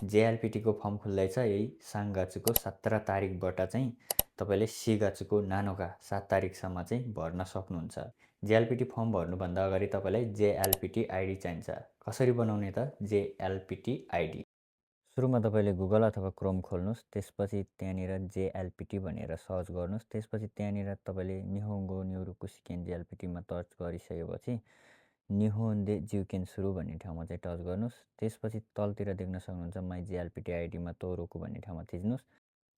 जेएलपिटीको form खुल्दैछ यही साङ्गाचुको 17 तारिकबाट चाहिँ तपाईँले सिगाचुको नानोका 7 तारिकसम्म चाहिँ भर्न सक्नुहुन्छ। जेएलपिटी फर्म भर्नुभन्दा अगाडि तपाईँलाई जेएलपिटी आइडी चाहिन्छ। कसरी बनाउने त जेएलपिटी आइडी? सुरुमा तपाईँले गुगल अथवा क्रोम खोल्नुहोस्, त्यसपछि त्यहाँनिर जेएलपिटी भनेर सर्च गर्नुहोस्। त्यसपछि त्यहाँनिर तपाईँले निहोङ्गो न्युरुकु सिकेन जेएलपिटीमा टच गरिसकेपछि निहोन्डे जिउकेन सुरु भन्ने ठाउँमा चाहिँ टच गर्नुहोस्। त्यसपछि तलतिर देख्न सक्नुहुन्छ माई जेएलपिटी आइडीमा तोरोकु भन्ने ठाउँमा थिच्नुहोस्।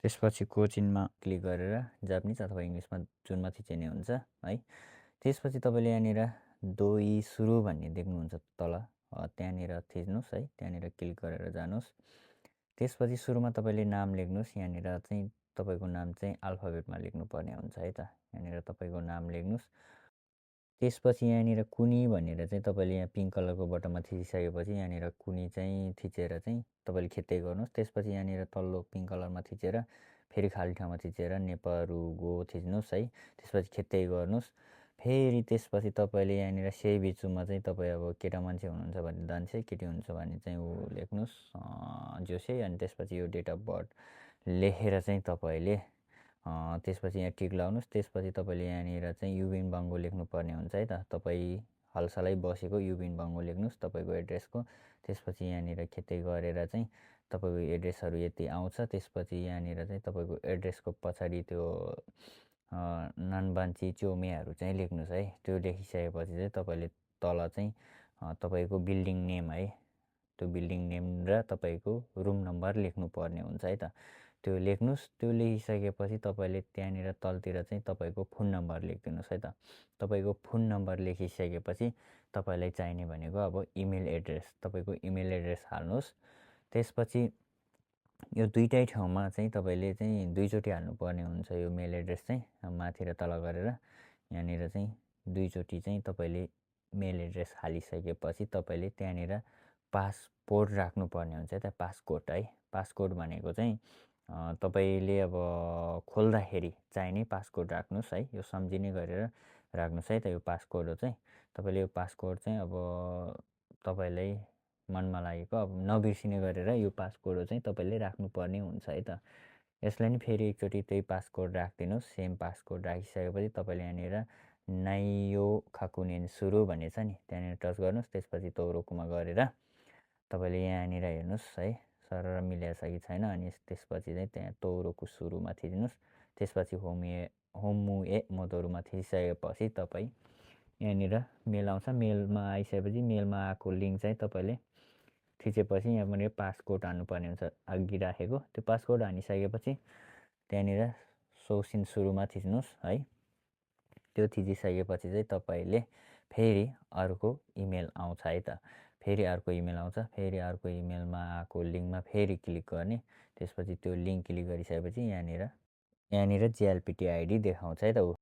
त्यसपछि कोचिनमा क्लिक गरेर जापानिज अथवा इङ्ग्लिसमा जुनमा थिचिने हुन्छ है। त्यसपछि तपाईँले यहाँनिर दोई सुरु भन्ने देख्नुहुन्छ तल, त्यहाँनिर थिच्नुहोस् है। त्यहाँनिर क्लिक गरेर जानुहोस्। त्यसपछि सुरुमा तपाईँले नाम लेख्नुहोस्। यहाँनिर चाहिँ तपाईँको नाम चाहिँ अल्फाबेटमा लेख्नुपर्ने हुन्छ है त। यहाँनिर तपाईँको नाम लेख्नुहोस्। त्यसपछि यहाँनिर कुनी भनेर चाहिँ तपाईँले यहाँ पिङ्क कलरको बटनमा थिचिसकेपछि यहाँनिर कुनी चाहिँ थिचेर चाहिँ तपाईँले खेत्दै गर्नुहोस्। त्यसपछि यहाँनिर तल्लो पिङ्क कलरमा थिचेर फेरि खाली ठाउँमा थिचेर नेपारुगो थिच्नुहोस् है। त्यसपछि खेत्दै गर्नुहोस्। फेरि त्यसपछि तपाईँले यहाँनिर सेही बिचमा चाहिँ तपाईँ अब केटा मान्छे हुनुहुन्छ भने दान्छे, केटी हुनुहुन्छ भने चाहिँ ऊ लेख्नुहोस् जोसे। अनि त्यसपछि यो डेट अफ बर्थ लेखेर चाहिँ तपाईँले त्यसपछि यहाँ टिक लाउनुहोस्। त्यसपछि तपाईँले यहाँनिर चाहिँ युबिन बाङ्गो लेख्नुपर्ने हुन्छ है त। तपाईँ हालसालै बसेको युबिन बाङ्गो लेख्नुहोस् तपाईँको एड्रेसको। त्यसपछि यहाँनिर खेत्दै गरेर चाहिँ तपाईँको एड्रेसहरू यति आउँछ। त्यसपछि यहाँनिर चाहिँ तपाईँको एड्रेसको पछाडि त्यो नानबान्ची चोमेहरू चाहिँ लेख्नुहोस् है। त्यो लेखिसकेपछि चाहिँ तपाईँले तल चाहिँ तपाईँको बिल्डिङ नेम है, त्यो बिल्डिङ नेम र तपाईँको रुम नम्बर लेख्नुपर्ने हुन्छ है त। त्यो लेख्नुहोस्। त्यो लेखिसकेपछि तपाईँले त्यहाँनिर तलतिर चाहिँ तपाईँको फोन नम्बर लेखिदिनुहोस् है त। तपाईँको फोन नम्बर लेखिसकेपछि तपाईँलाई चाहिने भनेको अब इमेल एड्रेस, तपाईँको इमेल एड्रेस हाल्नुहोस्। त्यसपछि यो दुईटै ठाउँमा चाहिँ तपाईँले चाहिँ दुईचोटि हाल्नुपर्ने हुन्छ यो मेल एड्रेस चाहिँ माथि र तल गरेर। यहाँनिर चाहिँ दुईचोटि चाहिँ तपाईँले मेल एड्रेस हालिसकेपछि तपाईँले त्यहाँनिर पासपोर्ट राख्नुपर्ने हुन्छ है त। पासकोड है, पासकोड भनेको चाहिँ तपाईँले अब खोल्दाखेरि चाहिने पासकोड राख्नुहोस् है। यो सम्झिने गरेर राख्नुहोस् है त। यो पासकोड हो चाहिँ तपाईँले यो पासकोड चाहिँ अब तपाईँलाई मनमा लागेको अब नबिर्सिने गरेर यो पासकोड चाहिँ तपाईँले राख्नुपर्ने हुन्छ है त। यसलाई नि फेरि एकचोटि त्यही पासकोड राखिदिनुहोस्। सेम पासकोड राखिसकेपछि तपाईँले यहाँनिर नाइयो खाकुनेन सुरु भन्ने छ नि, त्यहाँनिर टच गर्नुहोस्। त्यसपछि तोरोकुमा गरेर तपाईँले यहाँनिर हेर्नुहोस् है सरर मिलेछ कि छैन। अनि त्यसपछि चाहिँ त्यहाँ तोरोकु सुरुमा थिच्नुहोस्। त्यसपछि होमुए मोतोरुमा थिचिसकेपछि तपाईँ यहाँनिर मेल आउँछ। मेलमा आइसकेपछि मेलमा आएको लिङ्क चाहिँ तपाईँले थिचेपछि यहाँनिर पासकोड हाल्नुपर्ने हुन्छ अघि राखेको। त्यो पासकोड हानिसकेपछि त्यहाँनिर सोसिन सुरुमा थिच्नुहोस् है। त्यो थिचिसकेपछि चाहिँ तपाईँले फेरि अर्को इमेल आउँछ है त। फेरि अर्को इमेल आउँछ। फेरि अर्को इमेलमा आएको लिङ्कमा फेरि क्लिक गर्ने। त्यसपछि त्यो लिङ्क क्लिक गरिसकेपछि यहाँनिर जेएलपिटी आइडी देखाउँछ है त।